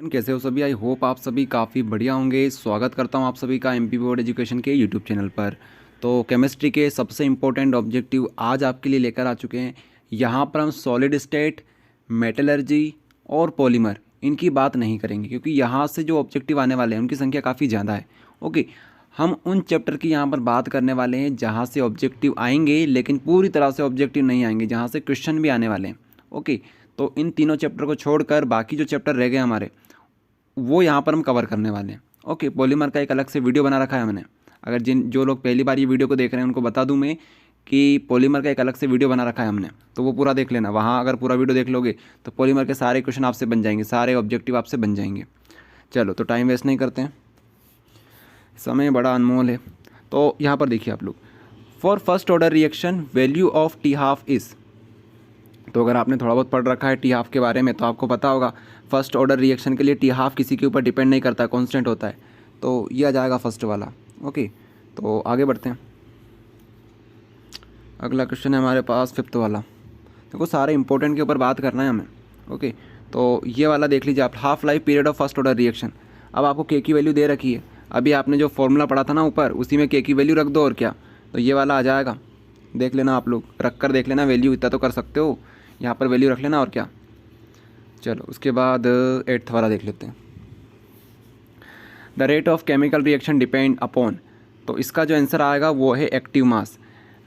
कैसे हो सभी। आई होप आप सभी काफ़ी बढ़िया होंगे। स्वागत करता हूं आप सभी का एमपी बोर्ड एजुकेशन के यूट्यूब चैनल पर। तो केमिस्ट्री के सबसे इम्पोर्टेंट ऑब्जेक्टिव आज आपके लिए लेकर आ चुके हैं। यहां पर हम सॉलिड स्टेट, मेटलर्जी और पॉलीमर इनकी बात नहीं करेंगे, क्योंकि यहाँ से जो ऑब्जेक्टिव आने वाले हैं उनकी संख्या काफ़ी ज़्यादा है। ओके, हम उन चैप्टर की यहाँ पर बात करने वाले हैं जहाँ से ऑब्जेक्टिव आएंगे, लेकिन पूरी तरह से ऑब्जेक्टिव नहीं आएंगे, जहाँ से क्वेश्चन भी आने वाले हैं। ओके, तो इन तीनों चैप्टर को छोड़कर बाकी जो चैप्टर रह गए हमारे, वो यहाँ पर हम कवर करने वाले हैं। ओके, पॉलीमर का एक अलग से वीडियो बना रखा है मैंने। अगर जो लोग पहली बार ये वीडियो को देख रहे हैं उनको बता दूं मैं कि पॉलीमर का एक अलग से वीडियो बना रखा है हमने, तो वो पूरा देख लेना। वहाँ अगर पूरा वीडियो देख लोगे तो पॉलीमर के सारे क्वेश्चन आपसे बन जाएंगे, सारे ऑब्जेक्टिव आपसे बन जाएंगे। चलो, तो टाइम वेस्ट नहीं करते हैं, समय बड़ा अनमोल है। तो यहाँ पर देखिए आप लोग, for first order reaction value of T half is. तो अगर आपने थोड़ा बहुत पढ़ रखा है टी हाफ के बारे में तो आपको पता होगा फर्स्ट ऑर्डर रिएक्शन के लिए टी हाफ किसी के ऊपर डिपेंड नहीं करता, कांस्टेंट होता है। तो ये आ जाएगा फर्स्ट वाला। ओके, तो आगे बढ़ते हैं। अगला क्वेश्चन है हमारे पास फिफ्थ वाला। देखो, सारे इंपॉर्टेंट के ऊपर बात करना है हमें। ओके, तो ये वाला देख लीजिए आप, half life period of first order reaction. अब आपको के की वैल्यू दे रखी है, अभी आपने जो फॉर्मूला पढ़ा था ना ऊपर, उसी में के की वैल्यू रख दो और क्या, तो ये वाला आ जाएगा। देख लेना आप लोग, रख कर देख लेना, वैल्यू इतना तो कर सकते हो, यहाँ पर वैल्यू रख लेना और क्या। चलो, उसके बाद एट्थ वाला देख लेते हैं। The rate of chemical reaction depend upon. तो इसका जो आंसर आएगा वो है active mass.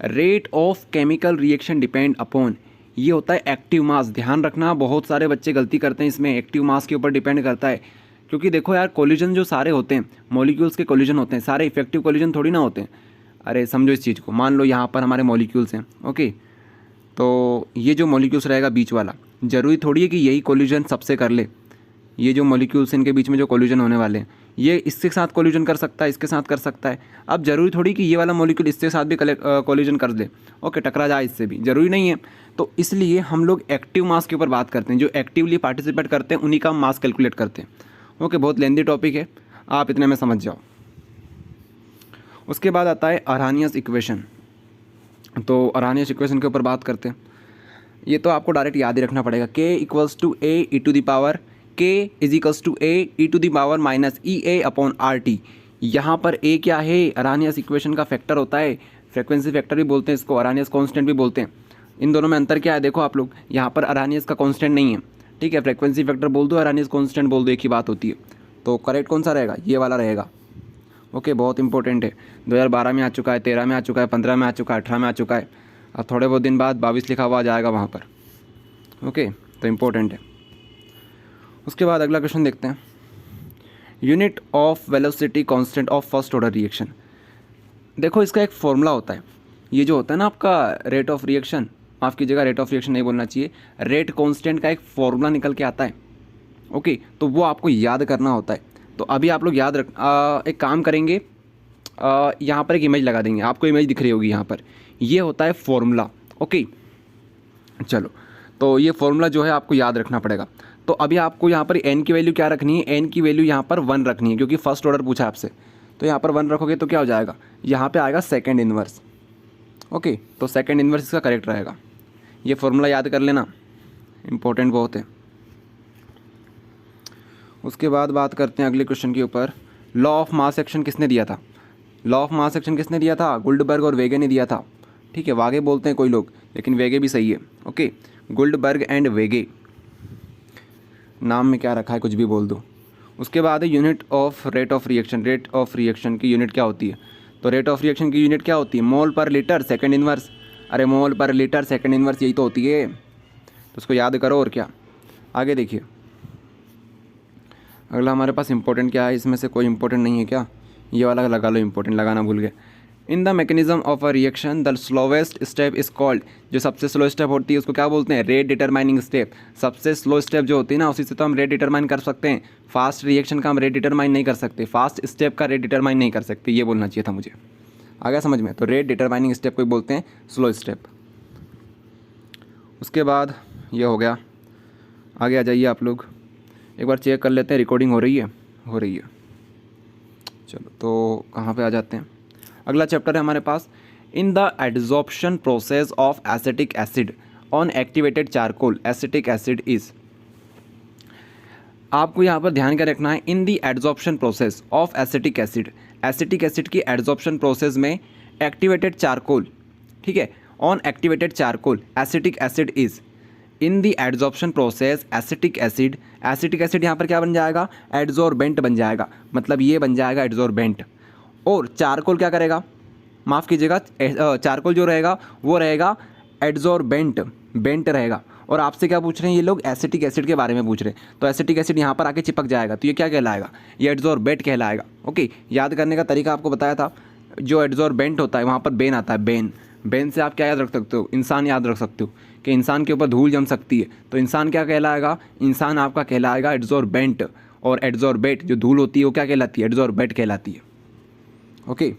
Rate of chemical reaction depend upon, ये होता है एक्टिव मास। ध्यान रखना, बहुत सारे बच्चे गलती करते हैं इसमें, एक्टिव मास के ऊपर डिपेंड करता है। क्योंकि देखो यार, कोलिजन जो सारे होते हैं, मॉलिक्यूल्स के कोलिजन होते हैं, सारे इफेक्टिव कोलिजन थोड़ी ना होते हैं। अरे समझो इस चीज़ को, मान लो यहाँ पर हमारे मॉलिक्यूल्स हैं। ओके, तो ये जो मॉलिक्यूल्स रहेगा बीच वाला, ज़रूरी थोड़ी है कि यही कोलिजन सबसे कर ले। ये जो मॉलिक्यूल्स इनके बीच में जो कोलिजन होने वाले हैं, ये इसके साथ कोलिजन कर सकता है, इसके साथ कर सकता है। अब ज़रूरी थोड़ी कि ये वाला मॉलिक्यूल इसके साथ भी कोलिजन कर ले, ओके, टकरा जाए इससे भी, ज़रूरी नहीं है। तो इसलिए हम लोग एक्टिव मास के ऊपर बात करते हैं, जो एक्टिवली पार्टिसिपेट करते हैं उन्हीं का मास कैलकुलेट करते हैं। ओके, बहुत लेंदी टॉपिक है, आप इतने में समझ जाओ। उसके बाद आता है अरहानियस इक्वेशन। तो अरहानियस इक्वेशन के ऊपर बात करते हैं। ये तो आपको डायरेक्ट याद ही रखना पड़ेगा, k equals to a e to the power, k is equals to a e to the power minus e a upon r t. यहाँ पर ए क्या है, अरहानियस इक्वेशन का फैक्टर होता है, फ्रीक्वेंसी फैक्टर भी बोलते हैं इसको, अरहानियस कांस्टेंट भी बोलते हैं। इन दोनों में अंतर क्या है देखो आप लोग, यहाँ पर अरहानियस का कांस्टेंट नहीं है, ठीक है, फ्रीक्वेंसी फैक्टर बोल दो, अरहानियस कांस्टेंट बोल दो, एक ही बात होती है। तो करेक्ट कौन सा रहेगा, ये वाला रहेगा। ओके, बहुत इंपॉर्टेंट है, 2012 में आ चुका है, 13 में आ चुका है, 15 में आ चुका है, 18 में आ चुका है। अब थोड़े बहुत दिन बाद 22 लिखा हुआ आ जाएगा वहाँ पर। ओके, तो इम्पोर्टेंट है। उसके बाद अगला क्वेश्चन देखते हैं। Unit of velocity constant of first order reaction. देखो, इसका एक फॉर्मूला होता है, ये जो होता है ना आपका रेट ऑफ रिएक्शन, माफ़ कीजिएगा, रेट ऑफ रिएक्शन नहीं बोलना चाहिए, रेट कांस्टेंट का एक फॉर्मूला निकल के आता है। ओके, तो वो आपको याद करना होता है। तो अभी आप लोग याद एक काम करेंगे, यहाँ पर एक इमेज लगा देंगे, आपको इमेज दिख रही होगी यहाँ पर, ये होता है फॉर्मूला। ओके, चलो, तो ये फॉर्मूला जो है आपको याद रखना पड़ेगा। तो अभी आपको यहाँ पर एन की वैल्यू क्या रखनी है, एन की वैल्यू यहाँ पर 1 रखनी है, क्योंकि फर्स्ट ऑर्डर पूछा आपसे। तो यहाँ पर 1 रखोगे तो क्या हो जाएगा, यहाँ पे आएगा सेकंड इन्वर्स। ओके, तो सेकंड इन्वर्स इसका करेक्ट रहेगा। ये फॉर्मूला याद कर लेना, इंपॉर्टेंट बहुत है। उसके बाद बात करते हैं अगले क्वेश्चन के ऊपर। लॉ ऑफ मास एक्शन किसने दिया था, लॉ ऑफ मास एक्शन किसने दिया था, गुल्डबर्ग और वेगे ने दिया था। ठीक है, वागे बोलते हैं कोई लोग, लेकिन वेगे भी सही है। ओके, गुल्डबर्ग एंड वेगे, नाम में क्या रखा है कुछ भी बोल दो। उसके बाद है unit of rate of reaction. Rate of reaction की यूनिट क्या होती है, तो रेट ऑफ रिएक्शन की यूनिट क्या होती है, मोल पर लीटर सेकंड इन्वर्स। अरे मोल पर लीटर सेकंड इन्वर्स यही तो होती है, तो उसको याद करो और क्या। आगे देखिए, अगला हमारे पास इंपॉर्टेंट क्या है, इसमें से कोई इंपॉर्टेंट नहीं है क्या, ये वाला लगा लो, इंपॉर्टेंट लगाना भूल गए। In the mechanism of a reaction the slowest step is called. जो सबसे स्लो स्टेप होती है उसको क्या बोलते हैं, रेट डिटरमाइनिंग स्टेप। सबसे स्लो स्टेप जो होती है ना, उसी से तो हम रेट डिटरमाइन कर सकते हैं। फास्ट रिएक्शन का हम रेट डिटरमाइन नहीं कर सकते, फास्ट स्टेप का रेट डिटरमाइन नहीं कर सकते, ये बोलना चाहिए था मुझे। आ गया समझ में, तो रेट डिटरमाइनिंग स्टेप को बोलते हैं स्लो स्टेप। उसके बाद ये हो गया, आगे आ जाइए आप लोग, एक बार चेक कर लेते हैं रिकॉर्डिंग हो रही है, हो रही है। चलो, तो कहाँ पे आ जाते हैं, अगला चैप्टर है हमारे पास, in the adsorption process of acetic acid on activated charcoal acetic acid is. आपको यहाँ पर ध्यान क्या रखना है, in the adsorption process of acetic acid, acetic acid की एड्जॉर्प्शन प्रोसेस में एक्टिवेटेड चारकोल, ठीक है, on activated charcoal acetic acid is in the adsorption process acetic acid, acetic acid यहाँ पर क्या बन जाएगा, एड्जॉर्बेंट बन जाएगा, मतलब ये बन जाएगा एड्जॉर्बेंट। और चारकोल क्या करेगा, माफ़ कीजिएगा, चारकोल जो रहेगा वो रहेगा एड्जॉर्बेंट, बेंट रहेगा। और आपसे क्या पूछ रहे हैं ये लोग, एसिटिक एसिड के बारे में पूछ रहे हैं, तो एसिटिक एसिड यहाँ पर आके चिपक जाएगा, तो ये क्या कहलाएगा, ये एड्जॉर्बेट कहलाएगा। ओके, याद करने का तरीका आपको बताया था, जो एड्जॉर्बेंट होता है वहाँ पर बेन आता है, बेन, बेन से आप क्या याद रख सकते हो, इंसान याद रख सकते हो कि इंसान के ऊपर धूल जम सकती है, तो इंसान क्या कहलाएगा, इंसान आपका कहलाएगा एड्जॉर्बेंट। और एड्जॉर्बेट जो धूल होती है वो क्या कहलाती है, एड्जॉर्बेट कहलाती है। ओके,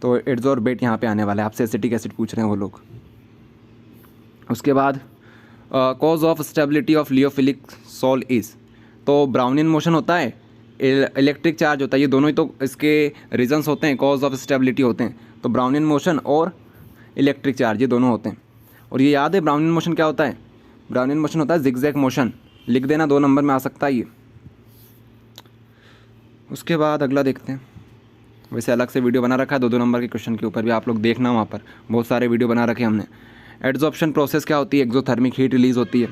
तो एड्जॉर्बेट यहाँ पे आने वाला है, आपसे एसिटिक एसिड पूछ रहे हैं वो लोग। उसके बाद cause of stability of lyophilic salt is, तो ब्राउनियन मोशन होता है, इलेक्ट्रिक चार्ज होता है, ये दोनों ही तो इसके रीजंस होते हैं, कॉज ऑफ स्टेबिलिटी होते हैं। तो ब्राउनियन मोशन और इलेक्ट्रिक चार्ज ये दोनों होते हैं। और ये याद है ब्राउनियन मोशन क्या होता है, ब्राउनियन मोशन होता है जिगजैग मोशन, लिख देना, 2 नंबर में आ सकता है ये। उसके बाद अगला देखते हैं, वैसे अलग से वीडियो बना रखा है 2-2 नंबर के क्वेश्चन के ऊपर भी, आप लोग देखना, वहाँ पर बहुत सारे वीडियो बना रखे हमने। एड्जॉर्प्शन प्रोसेस क्या होती है, एक्सोथर्मिक हीट रिलीज़ होती है।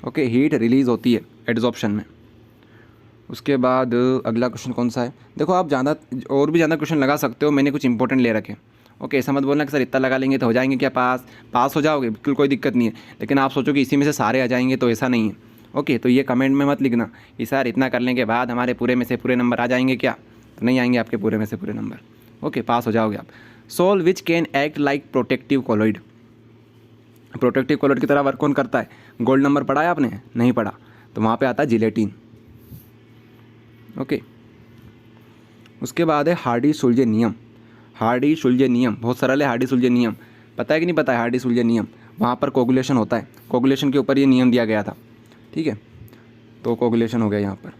ओके, हीट रिलीज़ होती है एड्जॉर्प्शन में। उसके बाद अगला क्वेश्चन कौन सा है, देखो आप ज़्यादा और भी ज़्यादा क्वेश्चन लगा सकते हो, मैंने कुछ इंपॉर्टेंट ले रखे। ओके, ऐसा मत बोलना कि सर इतना लगा लेंगे तो हो जाएंगे क्या पास हो जाओगे, बिल्कुल कोई दिक्कत नहीं है, लेकिन आप सोचो कि इसी में से सारे आ जाएंगे, तो ऐसा नहीं है। ओके, तो ये कमेंट में मत लिखना कि सर इतना करने के बाद हमारे पूरे में से पूरे नंबर आ जाएंगे क्या, तो नहीं आएंगे आपके पूरे में से पूरे नंबर। ओके, पास हो जाओगे आप। Sol which can act like protective colloid, protective colloid की तरह वर्क कौन करता है, गोल्ड नंबर पढ़ा है आपने, नहीं पढ़ा, तो वहाँ पे आता है जिलेटिन। ओके, उसके बाद है हार्डी-सुल्जे नियम, हार्डी-सुल्जे नियम बहुत सरल है, हार्डी-सुल्जे नियम पता है कि नहीं पता है, हार्डी-सुल्जे नियम, वहाँ पर कोगुलेशन होता है, कोगुलेशन के ऊपर ये नियम दिया गया था, ठीक है, तो कोगुलेशन हो गया यहाँ पर।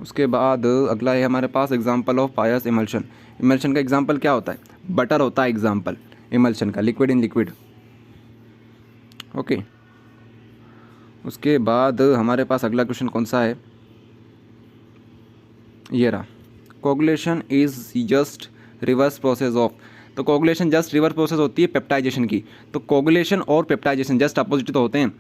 उसके बाद अगला है हमारे पास एग्जाम्पल ऑफ पायस इमल्शन, इमल्शन का एग्जाम्पल क्या होता है, बटर होता है एग्जाम्पल इमल्शन का, लिक्विड इन लिक्विड। ओके, उसके बाद हमारे पास अगला क्वेश्चन कौन सा है, ये रहा, coagulation is just reverse process of, तो कोगुलेशन जस्ट रिवर्स प्रोसेस होती है पेप्टाइजेशन की, तो कोगुलेशन और पेप्टाइजेशन जस्ट अपोजिट तो होते हैं।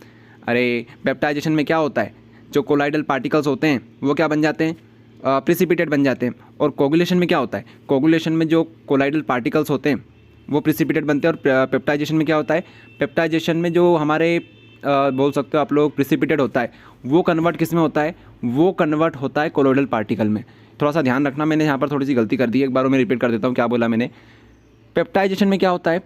अरे पेप्टाइजेशन में क्या होता है, जो कोलाइडल पार्टिकल्स होते हैं वो क्या बन जाते हैं, प्रिसिपिटेट बन जाते हैं। और कोगुलेशन में क्या होता है, कोगुलेशन में जो कोलाइडल पार्टिकल्स होते हैं वो प्रिसिपिटेट बनते हैं। और पेप्टाइजेशन में क्या होता है, पेप्टाइजेशन में जो हमारे बोल सकते हो आप लोग प्रिसिपिटेट होता है, वो कन्वर्ट किस में होता है, वो कन्वर्ट होता है कोलोइडल पार्टिकल में। थोड़ा सा ध्यान रखना, मैंने यहाँ पर थोड़ी सी गलती कर दी, एक बार मैं रिपीट कर देता हूँ क्या बोला मैंने। पेप्टाइजेशन में क्या होता है,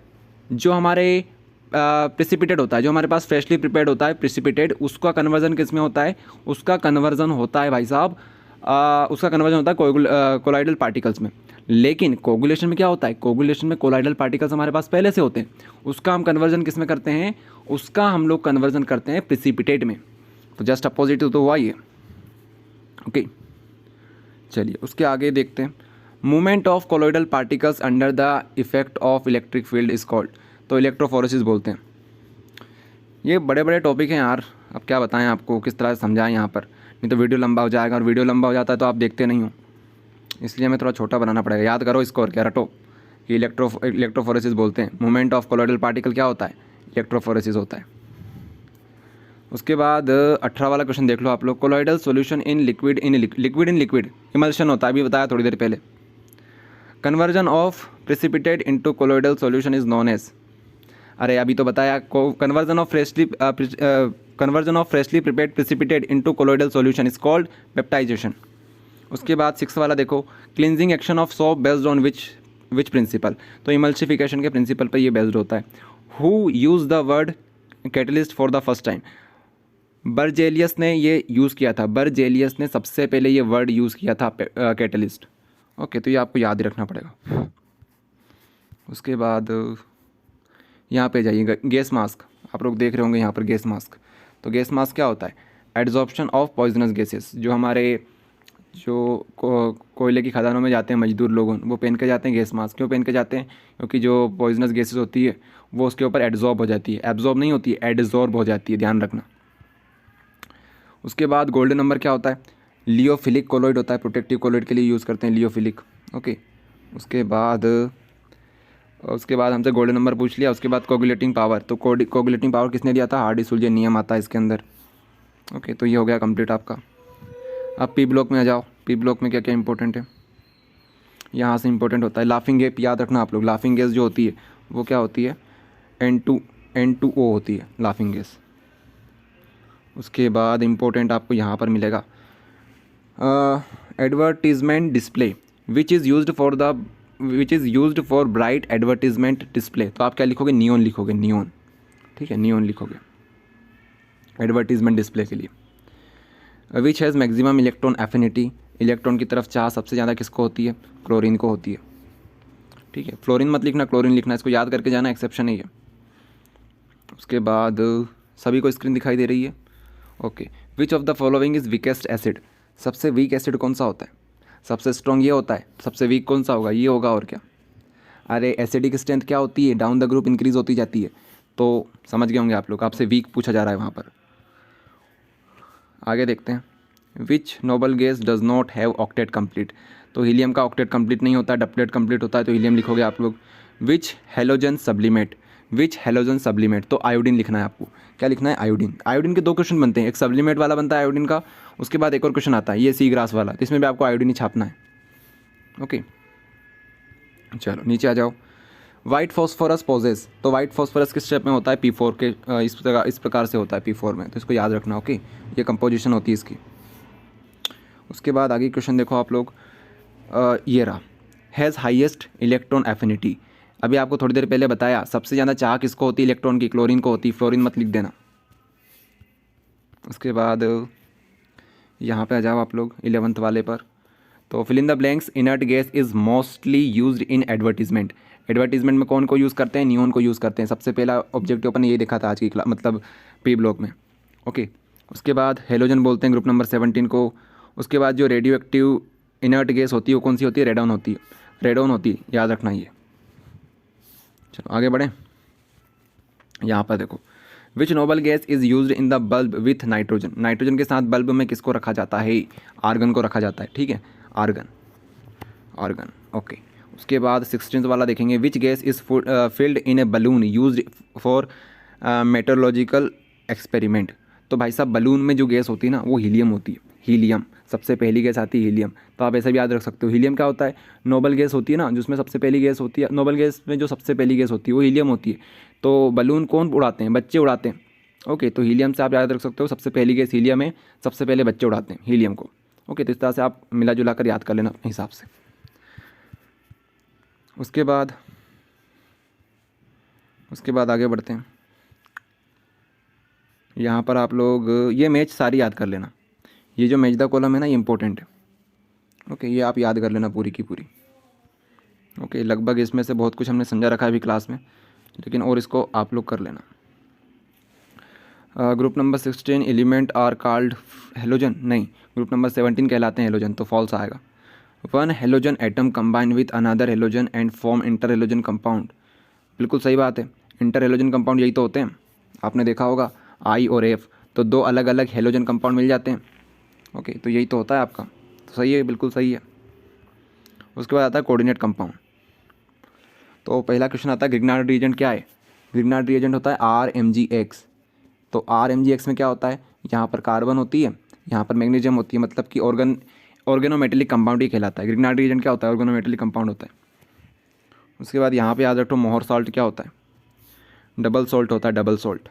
जो हमारे प्रिसिपिटेट होता है, जो हमारे पास फ्रेशली प्रिपेयर्ड होता है प्रिसिपिटेट, उसका कन्वर्जन किस में होता है, उसका कन्वर्जन होता है भाई साहब, उसका कन्वर्जन होता है कोलाइडल पार्टिकल्स में। लेकिन कोगुलेशन में क्या होता है, कोगुलेशन में कोलाइडल पार्टिकल्स हमारे पास पहले से होते हैं, उसका हम कन्वर्जन किस में करते हैं, उसका हम लोग कन्वर्जन करते हैं प्रिसिपिटेट में। तो जस्ट अपोजिट तो हुआ ये। ओके, चलिए उसके आगे देखते हैं, movement of colloidal particles under the effect of electric field is called, तो इलेक्ट्रोफोरेसिस बोलते हैं। ये बड़े बड़े टॉपिक हैं यार, अब क्या बताएं आपको, किस तरह से समझाएं यहाँ पर, नहीं तो वीडियो लंबा हो जाएगा, और वीडियो लंबा हो जाता है तो आप देखते नहीं हो, इसलिए हमें थोड़ा छोटा बनाना पड़ेगा। याद करो इसको और क्या रटो कि इलेक्ट्रोफोरेसिस बोलते हैं। मूवमेंट ऑफ कोलोइडल पार्टिकल क्या होता है, इलेक्ट्रोफोरेसिस होता है। उसके बाद 18 वाला क्वेश्चन देख लो आप लोग, colloidal solution in liquid in liquid emulsion होता है, अभी बताया थोड़ी देर पहले। Conversion of precipitate into colloidal solution is known as, अरे अभी तो बताया, conversion of freshly prepared precipitate into colloidal solution is called peptization. उसके बाद 6 वाला देखो, cleansing action of soap based on which principle, तो इमल्सिफिकेशन के प्रिंसिपल पर ये बेस्ड होता है। Who use the word catalyst for the first time, Berzelius ने ये यूज़ किया था, बर्जेलियस ने सबसे पहले ये वर्ड यूज़ किया था कैटलिस्ट। ओके, तो ये आपको याद ही रखना पड़ेगा। उसके बाद यहाँ पे जाइए, गैस मास्क, आप लोग देख रहे होंगे यहाँ पर गैस मास्क, तो गैस मास्क क्या होता है, एड्जॉर्प्शन ऑफ पॉइजनस गैसेस, जो हमारे कोयले की खदानों में जाते हैं मजदूर लोग, वो पहन के जाते हैं गैस मास्क। क्यों पहन के जाते हैं, क्योंकि जो पॉइजनस गैसेस होती है वो उसके ऊपर एड्जॉर्ब हो जाती है, एब्जॉर्ब नहीं होती है, एड्जॉर्ब हो जाती है, ध्यान रखना। उसके बाद गोल्डन नंबर क्या होता है, लियोफिलिक कोलॉइड होता है, प्रोटेक्टिव कोलॉइड के लिए यूज़ करते हैं लियोफिलिक। ओके, उसके बाद हमसे गोल्डन नंबर पूछ लिया। उसके बाद कोगुलेटिंग पावर, तो कोगुलेटिंग पावर किसने दिया था, हार्डी-सुलजे नियम आता है इसके अंदर। ओके, तो ये हो गया कंप्लीट आपका। अब पी ब्लॉक में आ जाओ। पी ब्लॉक में क्या क्या इंपॉर्टेंट है, यहाँ से इंपॉर्टेंट होता है लाफिंग गैस। याद रखना आप लोग, लाफिंग गैस जो होती है वो क्या होती है, N2O होती है लाफिंग गैस। उसके बाद इंपॉर्टेंट आपको यहाँ पर मिलेगा advertisement display which is used for bright advertisement display. तो आप क्या लिखोगे, नियॉन लिखोगे, नियॉन। ठीक है, नियॉन लिखोगे एडवर्टीजमेंट डिस्प्ले के लिए। Which has maximum electron affinity, electron की तरफ चाह सबसे ज़्यादा किसको होती है, क्लोरीन को होती है। ठीक है, फ्लोरीन मत लिखना, क्लोरीन लिखना, इसको याद करके जाना, एक्सेप्शन है ये। उसके बाद सभी को स्क्रीन दिखाई दे रही है। Okay, which of the following is weakest acid, सबसे वीक एसिड कौन सा होता है, सबसे स्ट्रॉन्ग ये होता है, सबसे वीक कौन सा होगा, ये होगा, और क्या। अरे एसिडिक स्ट्रेंथ क्या होती है, डाउन द ग्रुप इंक्रीज होती जाती है, तो समझ गए होंगे आप लोग, आपसे वीक पूछा जा रहा है वहाँ पर। आगे देखते हैं, which noble gas does not have octet complete, तो हीलियम का ऑक्टेट कंप्लीट नहीं होता है, डबलेट कंप्लीट होता है, तो हीलियम लिखोगे आप लोग। विच हेलोजन सब्लिमेट, विच हेलोजन सब्लिमेट, तो आयोडीन लिखना है आपको। क्या लिखना है, आयोडीन। आयोडीन के दो क्वेश्चन बनते हैं, एक सब्लिमेट वाला बनता है आयोडीन का, उसके बाद एक और क्वेश्चन आता है ये सी ग्रास वाला, तो इसमें भी आपको आयोडीन ही छापना है। ओके, चलो नीचे आ जाओ। वाइट फॉस्फोरस पोजेस, तो वाइट फॉस्फोरस किस स्टेप में होता है, P4 के इस प्रकार से होता है P4 में, तो इसको याद रखना। ओके, ये कंपोजिशन होती है इसकी। उसके बाद आगे क्वेश्चन देखो आप लोग, ये रहा, हैज़ हाईएस्ट इलेक्ट्रॉन एफिनिटी। अभी आपको थोड़ी देर पहले बताया सबसे ज़्यादा चाह किसको होती है, इलेक्ट्रॉन की, क्लोरीन को होती है, फ्लोरीन मत लिख देना। उसके बाद यहाँ पे आ जाओ आप लोग 11th वाले पर, तो fill in the blanks, inert gas is mostly used in advertisement. Advertisement में कौन को यूज़ करते हैं, नियॉन को यूज़ करते हैं। सबसे पहला ऑब्जेक्टिव अपन ने ये देखा था आज की क्लास, मतलब पी ब्लॉक में। ओके, उसके बाद हेलोजन बोलते हैं ग्रुप नंबर 17 को। उसके बाद जो रेडियो एक्टिव इनर्ट गैस होती है वो कौन सी होती है, रेडॉन होती है, रेडॉन होती है, याद रखना ये। चलो आगे बढ़ें, यहाँ पर देखो, which noble gas is used in the bulb with nitrogen. Nitrogen के साथ बल्ब में किसको रखा जाता है, आर्गन को रखा जाता है। ठीक है, आर्गन। ओके, उसके बाद 16th वाला देखेंगे, which gas is filled in a balloon used for metrological experiment. तो भाई साहब बलून में जो गैस होती है ना वो हीलियम होती है, हीलियम सबसे पहली गैस आती है, हीलियम। तो आप ऐसा भी याद रख सकते हो, हीलियम क्या होता है, नोबल गैस होती है ना, जिसमें सबसे पहली गैस होती है, नोबल गैस में जो सबसे पहली गैस होती है वो हीलियम होती है। तो बलून कौन उड़ाते हैं, बच्चे उड़ाते हैं। ओके, तो हीलियम से आप याद रख सकते हो, सबसे पहली गैस हीलियम है, सबसे पहले बच्चे उड़ाते हैं हीलियम को। ओके, तो इस तरह से आप मिला जुला कर याद कर लेना अपने हिसाब से। उसके बाद आगे बढ़ते हैं, यहाँ पर आप लोग ये मैच सारी याद कर लेना, ये जो मैच द कॉलम है ना ये इंपॉर्टेंट है। ओके, ये आप याद कर लेना पूरी की पूरी। ओके, लगभग इसमें से बहुत कुछ हमने समझा रखा है अभी क्लास में, लेकिन और इसको आप लोग कर लेना। Group number 16 element are called halogen, नहीं, ग्रुप नंबर 17 कहलाते हैं हेलोजन, तो फॉल्स आएगा। One halogen atom combine with another halogen and form inter halogen compound, बिल्कुल सही बात है, इंटर हेलोजन कंपाउंड यही तो होते हैं, आपने देखा होगा I और F, तो दो अलग अलग हेलोजन कंपाउंड मिल जाते हैं। ओके, तो यही तो होता है आपका, तो सही है, बिल्कुल सही है। उसके बाद आता है कोऑर्डिनेट कंपाउंड। तो पहला क्वेश्चन आता है ग्रिग्नार्ड रिएजेंट क्या है, ग्रिग्नार्ड रिएजेंट होता है RMgX। तो RMgX में क्या होता है, यहाँ पर कार्बन होती है, यहाँ पर मैग्नीशियम होती है, मतलब कि ऑर्गेनोमेटेलिक कंपाउंड ही कहलाता है। ग्रिग्नार्ड रिएजेंट क्या होता है, ऑर्गेनोमेटेलिक कंपाउंड होता है। उसके बाद यहाँ पे याद रखो मोहर सॉल्ट क्या होता है, डबल सॉल्ट होता है, डबल सॉल्ट।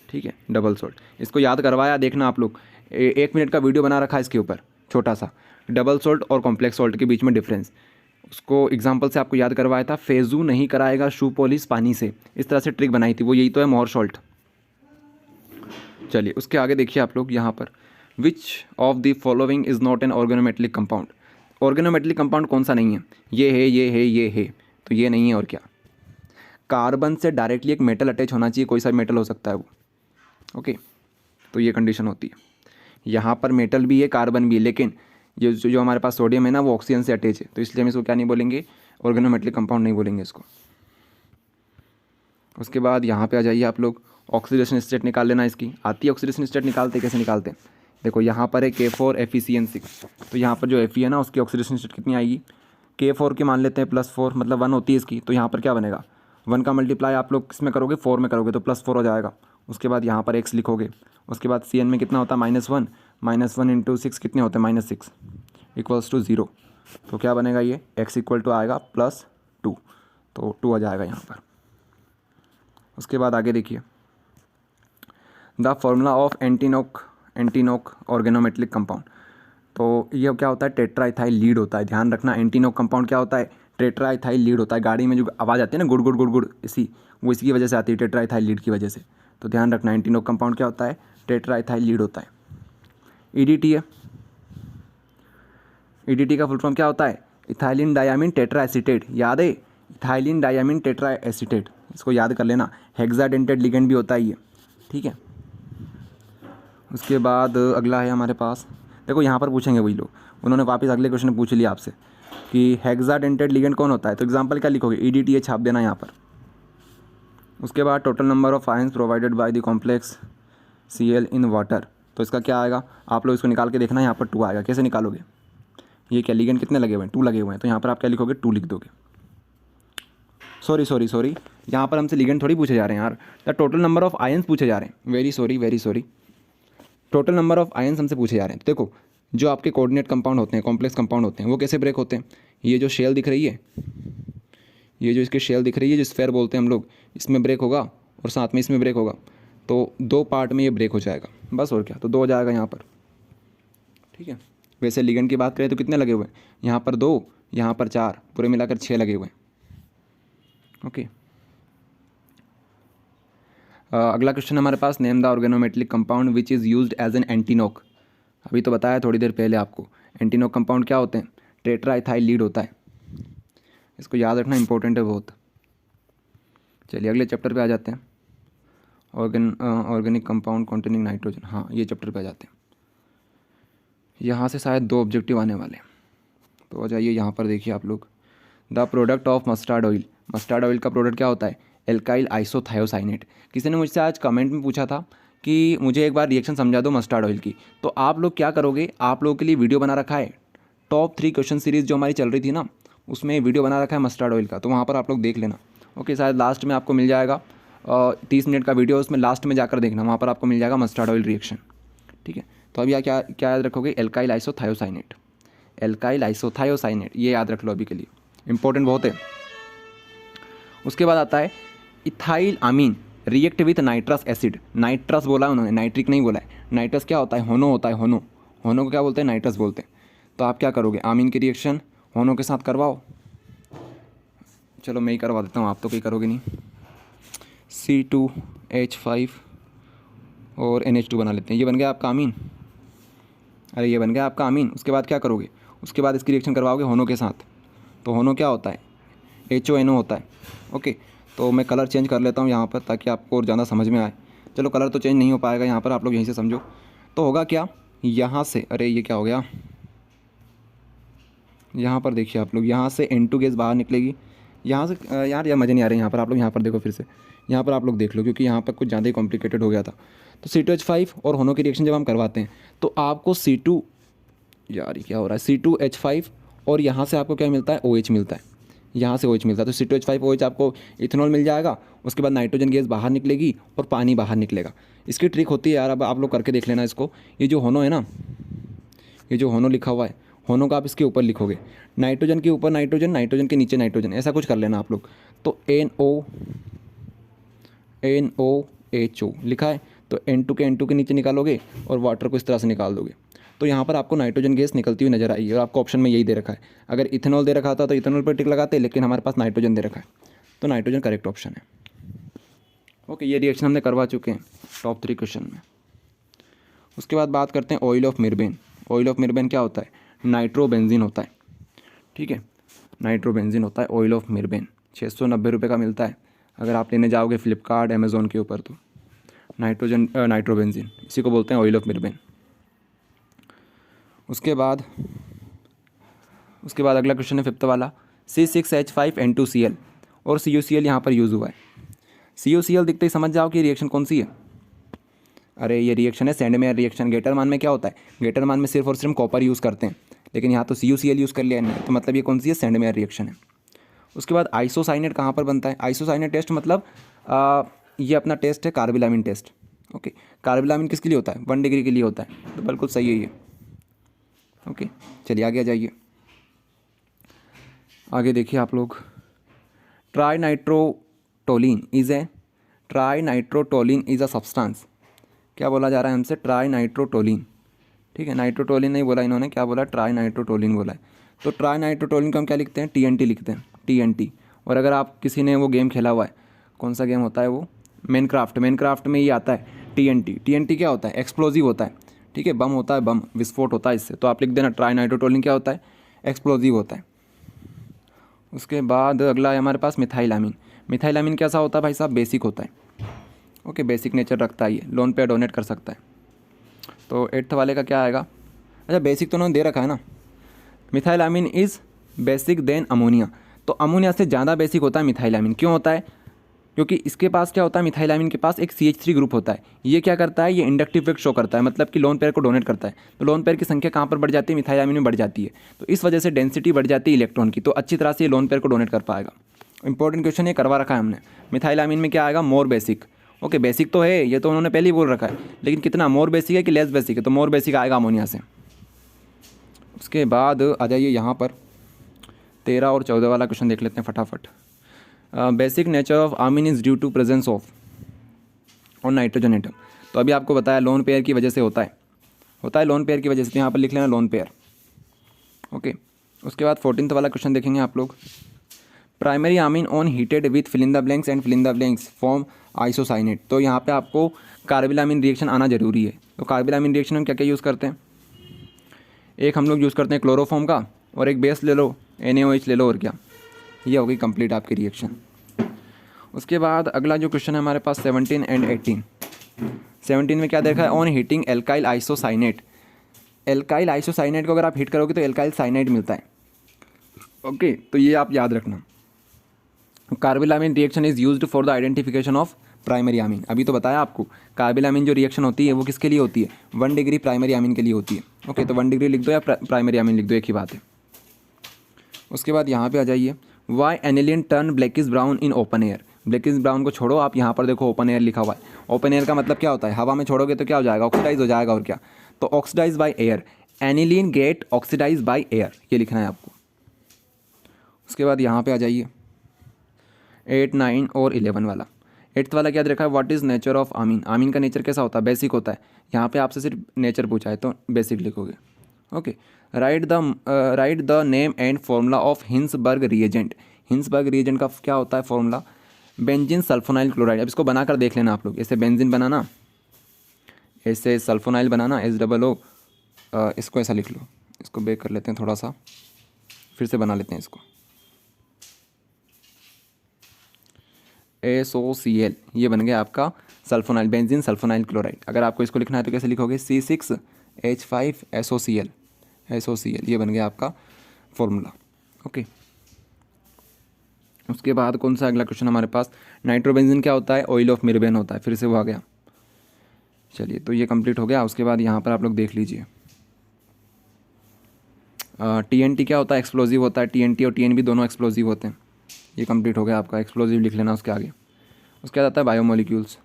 ठीक है, डबल सॉल्ट, इसको याद करवाया देखना आप लोग, 1 मिनट का वीडियो बना रखा है इसके ऊपर छोटा सा, डबल सॉल्ट और कॉम्प्लेक्स सॉल्ट के बीच में डिफरेंस, उसको एग्जांपल से आपको याद करवाया था। फेजू नहीं कराएगा शू पॉलिश पानी से, इस तरह से ट्रिक बनाई थी, वो यही तो है मोहर सॉल्ट। चलिए उसके आगे देखिए आप लोग यहाँ पर, which of the following is not an organometallic compound. Organometallic compound कौन सा नहीं है, ये है, ये है, ये है, तो ये नहीं है, और क्या। कार्बन से डायरेक्टली एक मेटल अटैच होना चाहिए, कोई सा मेटल हो सकता है वो। ओके, तो ये कंडीशन होती है। यहाँ पर मेटल भी है, कार्बन भी है, लेकिन ये जो हमारे पास सोडियम है ना वो ऑक्सीजन से अटैच है, तो इसलिए हम इसको क्या नहीं बोलेंगे, ऑर्गेनोमेटेलिक कंपाउंड नहीं बोलेंगे इसको। उसके बाद यहाँ पे आ जाइए आप लोग, ऑक्सीडेशन स्टेट निकाल लेना इसकी। आती है ऑक्सीडेशन स्टेट निकालते, कैसे निकालते हैं? देखो यहाँ पर है K4 FeCN6, तो यहाँ पर जो Fe है ना उसकी ऑक्सीडेशन स्टेट कितनी आएगी? K4 की मान लेते हैं +4, मतलब 1 होती है इसकी, तो यहाँ पर क्या बनेगा? 1 का मल्टीप्लाई आप लोग किस में करोगे? 4 में करोगे तो +4 हो जाएगा। उसके बाद यहाँ पर x लिखोगे, उसके बाद Cn में कितना होता है? -1, -1 × 6 कितने होते हैं? -6 = 0। तो क्या बनेगा ये? x = आएगा +2, तो 2 आ जाएगा यहाँ पर। उसके बाद आगे देखिए, the formula of antiknock organometallic compound. तो ये क्या होता है? टेट्राइथाइल लीड होता है। ध्यान रखना, एंटीनोक कंपाउंड क्या होता है? टेट्राइथाइल लीड होता है। गाड़ी में जो आवाज़ आती है ना गुड़ गुड़ गुड़ गुड़, वो इसी की वजह से आती है, टेट्राइथाइल लीड की वजह से। तो ध्यान रखना, एंटीनोक कंपाउंड क्या होता है? टेट्राइथाइल लीड होता है। ईडीटी है, ईडीटी का फुल फॉर्म क्या होता है? Ethylene diamine tetra acetate. याद है? इथाइलिन डायामीन टेट्रा एसीटेट, इसको याद कर लेना। हेक्साडेंटेड लिगेंड भी होता है ये, ठीक है। उसके बाद अगला है हमारे पास, देखो यहाँ पर पूछेंगे वही लोग, उन्होंने वापस अगले क्वेश्चन पूछ लिया आपसे कि हेक्साडेंटेड लिगेंड कौन होता है, तो एग्जांपल क्या लिखोगे? EDTA छाप देना यहाँ पर। उसके बाद total number of ions provided by the complex Cl in water, तो इसका क्या आएगा? आप लोग इसको निकाल के देखना, यहाँ पर 2 आएगा। कैसे निकालोगे? ये क्या लिगेंड कितने लगे हुए हैं? 2 लगे हुए हैं, तो यहाँ पर आप क्या लिखोगे? 2 लिख दोगे। सॉरी, यहाँ पर हमसे लिगेंड थोड़ी पूछे जा रहे हैं यार, the total number of ions पूछे जा रहे हैं। Very sorry, total number of ions हमसे पूछे जा रहे हैं। तो देखो, जो आपके कोऑर्डिनेट कंपाउंड होते हैं, कॉम्प्लेक्स कंपाउंड होते हैं, वो कैसे ब्रेक होते हैं? ये जो शेल दिख रही है, ये जो इसकी शेल दिख रही है, जो स्फेयर बोलते हैं हम लोग, इसमें ब्रेक होगा और साथ में इसमें ब्रेक होगा, तो 2 पार्ट में ये ब्रेक हो जाएगा बस, और क्या। तो 2 हो जाएगा यहाँ पर, ठीक है। वैसे लिगेंड की बात करें तो कितने लगे हुए हैं? यहाँ पर 2, यहाँ पर 4, पूरे मिलाकर 6 लगे हुए हैं, ओके। अगला क्वेश्चन हमारे पास, name the organometallic compound which is used as an antiknock. अभी तो बताया थोड़ी देर पहले आपको, एंटीनोक कंपाउंड क्या होते हैं? टेट्राइथाइल लीड होता है, इसको याद रखना, इंपॉर्टेंट है बहुत। चलिए अगले चैप्टर पे आ जाते हैं, ऑर्गेनिक कंपाउंड कॉन्टेनिंग नाइट्रोजन। हाँ, ये चैप्टर पे आ जाते हैं। यहाँ से शायद 2 ऑब्जेक्टिव आने वाले हैं, तो आ जाइए यहाँ पर देखिए आप लोग, the product of mustard oil. Mustard oil का प्रोडक्ट क्या होता है? Alkyl isothiocyanate. किसी ने मुझसे आज कमेंट में पूछा था कि मुझे एक बार रिएक्शन समझा दो मस्टर्ड ऑयल की, तो आप लोग क्या करोगे? आप लोगों के लिए वीडियो बना रखा है, टॉप 3 क्वेश्चन सीरीज़ जो हमारी चल रही थी ना, उसमें वीडियो बना रखा है मस्टर्ड ऑयल का, तो वहाँ पर आप लोग देख लेना, ओके। शायद लास्ट में आपको मिल जाएगा, 30 मिनट का वीडियो, उसमें लास्ट में जाकर देखना, वहाँ पर आपको मिल जाएगा मस्टर्ड ऑयल रिएक्शन, ठीक है। तो अभी क्या क्या याद रखोगे? एल्काइल आइसोथायोसाइनेट, एल्काइल आइसोथायोसाइनेट, ये याद रख लो अभी के लिए, इंपॉर्टेंट बहुत है। उसके बाद आता है ethyl amine react with nitrous acid. Nitrous बोला है उन्होंने, नाइट्रिक नहीं बोला है। नाइट्रस क्या होता है? होनो होता है, होनो। होनो को क्या बोलते हैं? नाइट्रस बोलते हैं। तो आप क्या करोगे? अमीन की रिएक्शन होनो के साथ करवाओ। चलो मैं ही करवा देता हूँ, आप तो कोई करोगे नहीं। C2H5 और NH2 बना लेते हैं, ये बन गया आपका अमीन। अरे ये बन गया आपका अमीन। उसके बाद क्या करोगे? उसके बाद इसकी रिएक्शन करवाओगे होनो के साथ। तो होनो क्या होता है? HONO होता है, ओके। तो मैं कलर चेंज कर लेता हूँ यहाँ पर, ताकि आपको और ज़्यादा समझ में आए। चलो कलर तो चेंज नहीं हो पाएगा यहाँ पर, आप लोग यहीं से समझो। तो होगा क्या यहाँ से? अरे ये क्या हो गया? यहाँ पर देखिए आप लोग, यहाँ से N2 गैस बाहर निकलेगी। यहाँ से यार मज़े नहीं आ रहे यहाँ पर। आप लोग यहाँ पर देखो फिर से, यहाँ पर आप लोग देख लो, क्योंकि यहाँ पर कुछ ज़्यादा ही कॉम्प्लिकेटेड हो गया था। तो C2H5 और होनो की रिएक्शन जब हम करवाते हैं तो आपको C2, यार ये क्या हो रहा है, C2H5 और यहाँ से आपको क्या मिलता है? OH मिलता है, यहाँ से OH मिलता है। तो C2H5 OH आपको इथेनॉल मिल जाएगा। उसके बाद नाइट्रोजन गैस बाहर निकलेगी और पानी बाहर निकलेगा। इसकी ट्रिक होती है यार, अब आप लोग करके देख लेना इसको। ये जो होनो है ना, ये जो होनो लिखा हुआ है, होनो का आप इसके ऊपर लिखोगे, नाइट्रोजन के ऊपर नाइट्रोजन, नाइट्रोजन के नीचे नाइट्रोजन, ऐसा कुछ कर लेना आप लोग। तो NOHO लिखा है, तो N2 के नीचे निकालोगे और वाटर को इस तरह से निकाल दोगे। तो यहाँ पर आपको नाइट्रोजन गैस निकलती हुई नजर आई, और आपको ऑप्शन में यही दे रखा है। अगर इथेनॉल दे रखा था तो इथेनॉल पर टिक लगाते, लेकिन हमारे पास नाइट्रोजन दे रखा है, तो नाइट्रोजन करेक्ट ऑप्शन है, ओके। ये रिएक्शन हमने करवा चुके हैं टॉप 3 क्वेश्चन में। उसके बाद बात करते हैं ऑयल ऑफ मिर्बेन। ऑयल ऑफ मिर्बेन क्या होता है? नाइट्रोबेंजीन होता है, ठीक है। नाइट्रोबेंजीन होता है ऑयल ऑफ मिर्बेन। 690 रुपये का मिलता है अगर आप लेने जाओगे फ्लिपकार्ट अमेज़ोन के ऊपर। तो नाइट्रोबेंजीन, इसी को बोलते हैं ऑयल ऑफ मिर्बेन। उसके बाद अगला क्वेश्चन है 5th वाला, C6H5N2Cl और CuCl यहाँ पर यूज़ हुआ है। CuCl दिखते ही समझ जाओ कि रिएक्शन कौन सी है। अरे ये रिएक्शन है सैंडमेयर रिएक्शन। गेटर मान में क्या होता है, गेटर मान में सिर्फ और सिर्फ कॉपर यूज़ करते हैं, लेकिन यहाँ तो CuCl यूज़ कर लिया है, तो मतलब ये कौन सी है, सैंडमेयर रिएक्शन है। उसके बाद आइसोसाइनेट कहाँ पर बनता है, आइसोसाइनेट टेस्ट मतलब ये अपना टेस्ट है कार्बिलामिन टेस्ट। ओके, कार्बिलामिन किसके लिए होता है, 1 डिग्री के लिए होता है, तो बिल्कुल सही है ये। ओके, चलिए आगे आ जाइए। आगे देखिए आप लोग, ट्राइनाइट्रोटोलिन इज़ अ सब्सटेंस। क्या बोला जा रहा है हमसे, ट्राइनाइट्रोटोलिन। ठीक है, नाइट्रोटोलिन नहीं बोला इन्होंने, क्या बोला, ट्राइनाइट्रोटोलिन बोला है। तो ट्राइनाइट्रोटोलिन को हम क्या लिखते हैं, TNT लिखते हैं, TNT। और अगर आप किसी ने वो गेम खेला हुआ है, कौन सा गेम होता है वो, मेनक्राफ्ट में ये आता है TNT क्या होता है, एक्सप्लोजिव होता है। ठीक है, बम होता है, बम विस्फोट होता है इससे, तो आप लिख देना ट्राइनाइट्रोटोलिन क्या होता है, एक्सप्लोजिव होता है। उसके बाद अगला है हमारे पास मिथाइलामीन। मिथाइलामीन कैसा होता है भाई साहब, बेसिक होता है। ओके, बेसिक नेचर रखता है ये, लोन पे डोनेट कर सकता है। तो 8th वाले का क्या आएगा, अच्छा बेसिक तो उन्होंने दे रखा है ना, मिथाइलामीन इज़ बेसिक देन अमोनिया। तो अमोनिया से ज़्यादा बेसिक होता है मिथाइलामीन। क्यों होता है, क्योंकि इसके पास क्या होता है, मिथाइलामीन के पास एक CH3 ग्रुप होता है। ये क्या करता है, ये इंडक्टिव इफेक्ट शो करता है, मतलब कि लोन पेयर को डोनेट करता है। तो लोन पेयर की संख्या कहाँ पर बढ़ जाती है, मिथाइलामीन में बढ़ जाती है। तो इस वजह से डेंसिटी बढ़ जाती है इलेक्ट्रॉन की, तो अच्छी तरह से ये लोन पेयर को डोनेट कर पाएगा। इंपॉर्टेंट क्वेश्चन ये करवा रखा है हमने। मिथाइलामीन में क्या आएगा, मोर बेसिक। ओके, बेसिक तो है, ये तो उन्होंने पहले ही बोल रखा है, लेकिन कितना मोर बेसिक है कि लेस बेसिक है, तो मोर बेसिक आएगा अमोनिया से। उसके बाद आ जाइए यहाँ पर 13 और 14 वाला क्वेश्चन देख लेते हैं फटाफट। Basic nature of amine is due to presence of और नाइट्रोजन एटम। तो अभी आपको बताया लोन पेयर की वजह से होता है लोन पेयर की वजह से, तो यहाँ पर लिख लेना लोन पेयर। ओके, उसके बाद 14th वाला क्वेश्चन देखेंगे आप लोग। Primary amine on heated with fill in the blanks and fill in the blanks form isocyanate. तो यहाँ पे आपको कार्बिलामीन रिएक्शन आना जरूरी है। तो कार्बिलामीन रिएक्शन हम क्या क्या यूज़ करते हैं, एक हम लोग यूज़ करते हैं क्लोरोफॉर्म का, और एक बेस ले लो NaOH ले लो, और क्या, ये हो गई कंप्लीट आपकी रिएक्शन। उसके बाद अगला जो क्वेश्चन है हमारे पास 17 एंड 18। 17 में क्या देखा है, on heating alkyl isocyanate. Alkyl isocyanate को अगर आप हीट करोगे तो एल्काइल साइनाइड मिलता है। ओके, तो ये आप याद रखना। Carbylamine reaction is used for the identification of primary amine. अभी तो बताया आपको, कार्बिलामीन जो रिएक्शन होती है वो किसके लिए होती है, 1 डिग्री प्राइमरी आमीन के लिए होती है। ओके, तो 1 डिग्री लिख दो या प्राइमरी आमीन लिख दो, एक ही बात है। उसके बाद यहाँ पे आ जाइए, why aniline turn blackish brown in open air. Blackish brown को छोड़ो, आप यहाँ पर देखो ओपन एयर लिखा हुआ है। ओपन एयर का मतलब क्या होता है, हवा में छोड़ोगे तो क्या हो जाएगा, ऑक्सीडाइज हो जाएगा, और क्या, तो oxidise by air, aniline get oxidise by air, ये लिखना है आपको। उसके बाद यहाँ पे आ जाइए 8, 9 और 11 वाला। 8th वाला क्या देखा है, व्हाट इज़ नेचर ऑफ आमीन। आमीन का नेचर कैसा होता है, बेसिक होता है। यहाँ पे आपसे सिर्फ नेचर पूछा है तो बेसिक लिखोगे। Okay, right the name and formula of Hinsberg reagent. Hinsberg reagent का क्या होता है फॉर्मूला, बेंजीन सल्फोनाइल क्लोराइड। अब इसको बनाकर देख लेना आप लोग, ऐसे बेंजीन बनाना, ऐसे सल्फोनाइल बनाना, SOO, इसको ऐसा लिख लो। इसको बेक कर लेते हैं थोड़ा सा, फिर से बना लेते हैं इसको, SOCl, ये बन गया आपका सल्फोनाइल, बेंजीन सल्फोनाइल क्लोराइड। अगर आपको इसको लिखना है तो कैसे लिखोगे, C6H5SOCl, SOCl, ये बन गया आपका फॉर्मूला। ओके, उसके बाद कौन सा अगला क्वेश्चन हमारे पास, नाइट्रोबेंजीन क्या होता है, ऑयल ऑफ मिर्बेन होता है, फिर से वो आ गया। चलिए, तो ये कंप्लीट हो गया। उसके बाद यहाँ पर आप लोग देख लीजिए, TNT क्या होता है, एक्सप्लोजिव होता है। TNT और TNB दोनों एक्सप्लोजिव होते हैं। ये कंप्लीट हो गया आपका, एक्सप्लोजिव लिख लेना उसके आगे। उसके बाद आता है बायोमोलिक्यूल्स।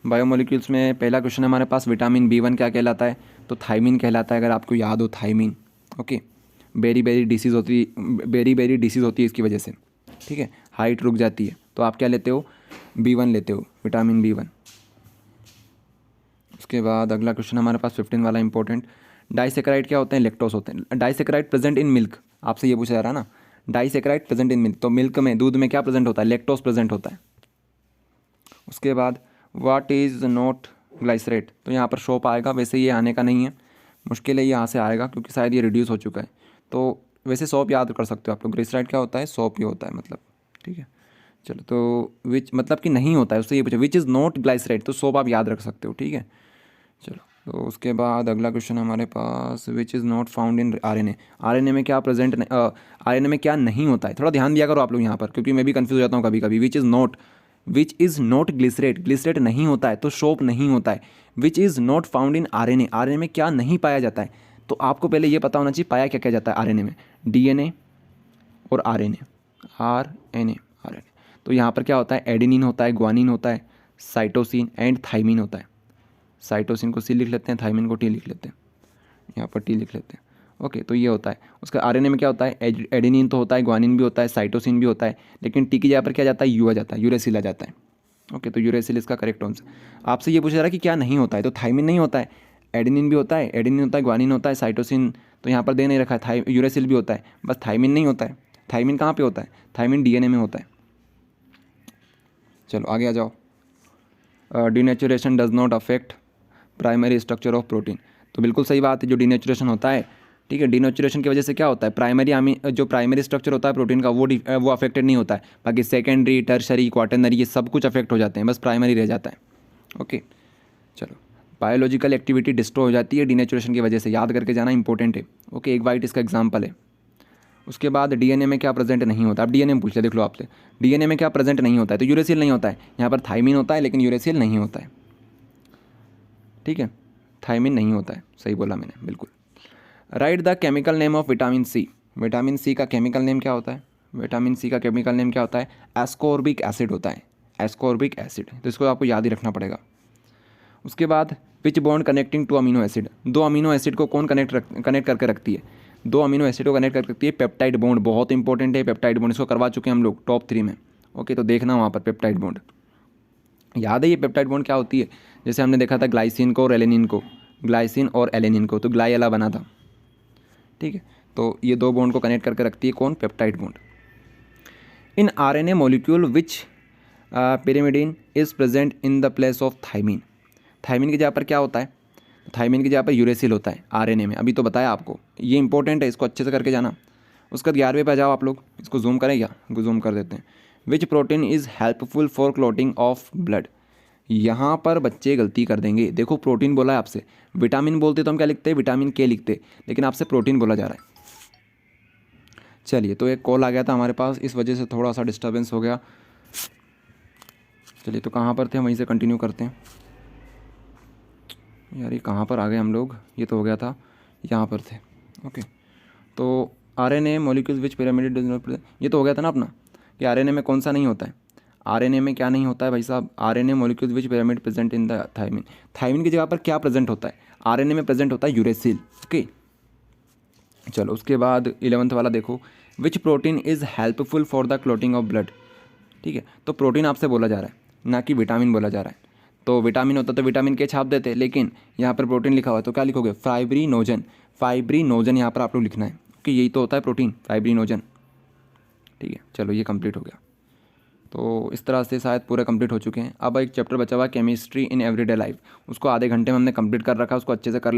बायोमोलिक्यूल्स में पहला क्वेश्चन हमारे पास, विटामिन B1 क्या कहलाता है, तो थायमीन कहलाता है, अगर आपको याद हो thiamine. Okay, beriberi disease होती है इसकी वजह से। ठीक है, हाइट रुक जाती है, तो आप क्या लेते हो, B1 लेते हो, विटामिन B1। उसके बाद अगला क्वेश्चन हमारे पास 15 वाला इंपॉर्टेंट, डाइसेक्राइड क्या होते हैं, लैक्टोस होते हैं। डाइसेक्राइड प्रेजेंट इन मिल्क, आपसे ये पूछा जा रहा है ना, डाइसेक्राइड प्रेजेंट इन मिल्क, तो मिल्क में, दूध में क्या प्रेजेंट होता है, लैक्टोस प्रेजेंट होता है। उसके बाद व्हाट इज़ नॉट ग्लाइसरेट, तो यहाँ पर शॉप आएगा, वैसे ये आने का नहीं है, मुश्किल है ये यहाँ से आएगा, क्योंकि शायद ये रिड्यूस हो चुका है। तो वैसे सॉप याद कर सकते हो आप लोग, ग्लिसराइड क्या होता है, सॉप ये होता है मतलब। ठीक है, चलो, तो विच मतलब कि नहीं होता है, उससे ये पूछा विच इज़ नॉट ग्लाइसराइड, तो सॉप आप याद रख सकते हो। ठीक है, चलो, तो उसके बाद अगला क्वेश्चन हमारे पास, which is not found in RNA। RNA में क्या प्रेजेंट, RNA में क्या नहीं होता है, थोड़ा ध्यान दिया करो आप लोग यहाँ पर, क्योंकि मैं भी कंफ्यूज हो जाता हूँ कभी कभी। विच is not, which is not glycerate, glycerate नहीं होता है तो सोप नहीं होता है। विच is not found in RNA, RNA में क्या नहीं पाया जाता है, तो आपको पहले ये पता होना चाहिए पाया क्या क्या जाता है आरएनए में, डीएनए और आरएनए, आरएनए आरएनए। तो यहाँ पर क्या होता है, एडेनिन होता है, ग्वानिन होता है, साइटोसिन एंड थाइमिन होता है। साइटोसिन को सी लिख लेते हैं, थाइमिन को टी लिख लेते हैं, यहाँ पर टी लिख लेते हैं। ओके, तो ये होता है उसका। आरएनए में क्या होता है, एडेनिन तो होता है, ग्वानिन भी होता है, साइटोसिन भी होता है, लेकिन टी की जगह पर क्या जाता है, यू आ जाता है, यूरेसिल आ जाता है। ओके, तो यूरेसिल इसका करेक्ट आंसर। आपसे ये पूछा जा रहा है कि क्या नहीं होता है, तो थाइमिन नहीं होता है, एडेनिन भी होता है, एडेनिन होता है, ग्वानिन होता है, साइटोसिन तो यहाँ पर दे नहीं रखा है, यूरेसिल भी होता है, बस थाइमिन नहीं होता है। थाइमिन कहाँ पे होता है, थाइमिन डीएनए में होता है। चलो आगे आ जाओ। Denaturation does not affect primary structure of protein, तो बिल्कुल सही बात है, जो डीनेचुरेशन होता है, ठीक है, डीनेचुरेशन की वजह से क्या होता है, जो प्राइमरी स्ट्रक्चर होता है प्रोटीन का वो अफेक्टेड नहीं होता है, बाकी सेकेंडरी, टर्शरी, क्वाटरनरी ये सब कुछ अफेक्ट हो जाते हैं, बस प्राइमरी रह जाता है। ओके, चलो, बायोलॉजिकल एक्टिविटी डिस्ट्रॉय हो जाती है डीनेचुरेशन की वजह से, याद करके जाना इंपॉर्टेंट है। ओके, एक वाइट इसका एग्जाम्पल है। उसके बाद डीएनए में क्या प्रेजेंट नहीं होता, अब डीएनए में पूछ लिया, देख लो आपसे, डीएनए में क्या प्रेजेंट नहीं होता है, तो यूरेसिल नहीं होता है, यहाँ पर थाइमिन होता है लेकिन यूरेसिल नहीं होता है। ठीक है, थाइमिन नहीं होता है, सही बोला मैंने, बिल्कुल। Write the chemical name of vitamin C, vitamin C का केमिकल नेम क्या होता है, विटामिन सी का केमिकल नेम क्या होता है, एस्कॉर्बिक एसिड होता है, एस्कॉर्बिक एसिड, तो इसको आपको याद ही रखना पड़ेगा। उसके बाद विच bond connecting to amino acid, दो अमीनो एसिड को कौन कनेक्ट करके रखती है, दो अमीनो एसिड को कनेक्ट करके रखती है पेप्टाइड बॉन्ड, बहुत इंपॉर्टेंट है पेप्टाइड बॉन्ड, इसको करवा चुके हैं हम लोग टॉप 3 में। ओके, तो देखना वहाँ पर पेप्टाइड बॉन्ड याद है, ये पेप्टाइड बॉन्ड क्या होती है, जैसे हमने देखा था ग्लाइसिन को और एलेनिन को, ग्लाइसिन और एलेनिन को, तो ग्लाइला बना था। ठीक है, तो ये दो बॉन्ड को कनेक्ट करके रखती है कौन, peptide bond. In RNA molecule which pyrimidine is present in the place of thymine, thymine की जगह पर क्या होता है, थाइमिन की जगह पर यूरेसिल होता है आरएनए में, अभी तो बताया आपको, ये इंपॉर्टेंट है, इसको अच्छे से करके जाना। उसका 11वें पे जाओ आप लोग, इसको जूम करें क्या, जूम कर देते हैं। विच protein is helpful for clotting of blood, यहाँ पर बच्चे गलती कर देंगे, देखो प्रोटीन बोला है आपसे, विटामिन बोलते तो हम क्या लिखते हैं, विटामिन के लिखते, लेकिन आपसे प्रोटीन बोला जा रहा है। चलिए, तो एक कॉल आ गया था हमारे पास, इस वजह से थोड़ा सा डिस्टर्बेंस हो गया। चलिए, तो कहाँ पर थे, वहीं से कंटिन्यू करते हैं। यार ये कहाँ पर आ गए हम लोग, ये तो हो गया था, यहाँ पर थे। ओके, तो RNA molecules which pyramid does not, ये तो हो गया था ना अपना, कि आरएनए में कौन सा नहीं होता है, आरएनए में क्या नहीं होता है भाई साहब, RNA molecules which pyramid present in the thymine, thymine की जगह पर क्या प्रेजेंट होता है, आरएनए में प्रेजेंट होता है यूरेसिल। ओके, चलो उसके बाद 11वां वाला देखो, विच protein is helpful for the clotting of blood. ठीक है, तो प्रोटीन आपसे बोला जा रहा है, ना कि विटामिन बोला जा रहा है। तो विटामिन होता तो विटामिन के छाप देते, लेकिन यहाँ पर प्रोटीन लिखा हुआ है, तो क्या लिखोगे, फाइब्रिनोजन, फाइब्रिनोजन यहाँ पर आप लोग लिखना है, कि यही तो होता है प्रोटीन, फाइब्रिनोजन। ठीक है, चलो ये कंप्लीट हो गया। तो इस तरह से शायद पूरे कंप्लीट हो चुके हैं। अब एक चैप्टर बचा हुआ है, केमिस्ट्री इन एवरीडे लाइफ, उसको आधे घंटे में हमने कंप्लीट कर रखा है, उसको अच्छे से कर लें।